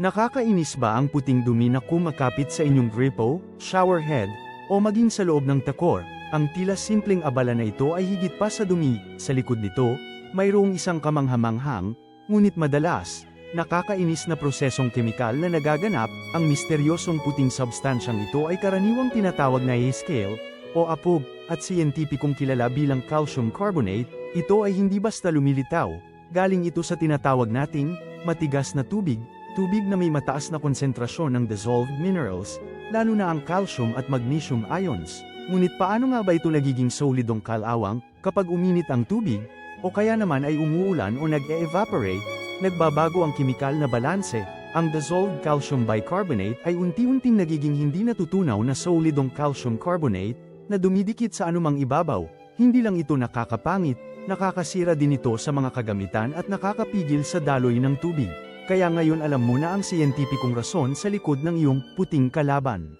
Nakakainis ba ang puting dumi na kumakapit sa inyong gripo, shower head, o maging sa loob ng takor? Ang tila simpleng abala na ito ay higit pa sa dumi. Sa likod nito, mayroong isang kamanghamanghang, ngunit madalas, nakakainis na prosesong kemikal na nagaganap. Ang misteryosong puting substansyang ito ay karaniwang tinatawag na A-scale, o apog, at siyentipikong kilala bilang calcium carbonate. Ito ay hindi basta lumilitaw, galing ito sa tinatawag nating matigas na tubig na may mataas na konsentrasyon ng dissolved minerals, lalo na ang calcium at magnesium ions. Ngunit paano nga ba ito nagiging solidong kalawang kapag uminit ang tubig, o kaya naman ay umuulan o nag-e-evaporate? Nagbabago ang kemikal na balanse. Ang dissolved calcium bicarbonate ay unti-unting nagiging hindi natutunaw na solidong calcium carbonate na dumidikit sa anumang ibabaw. Hindi lang ito nakakapangit, nakakasira din ito sa mga kagamitan at nakakapigil sa daloy ng tubig. Kaya ngayon alam mo na ang siyentipikong rason sa likod ng iyong puting kalaban.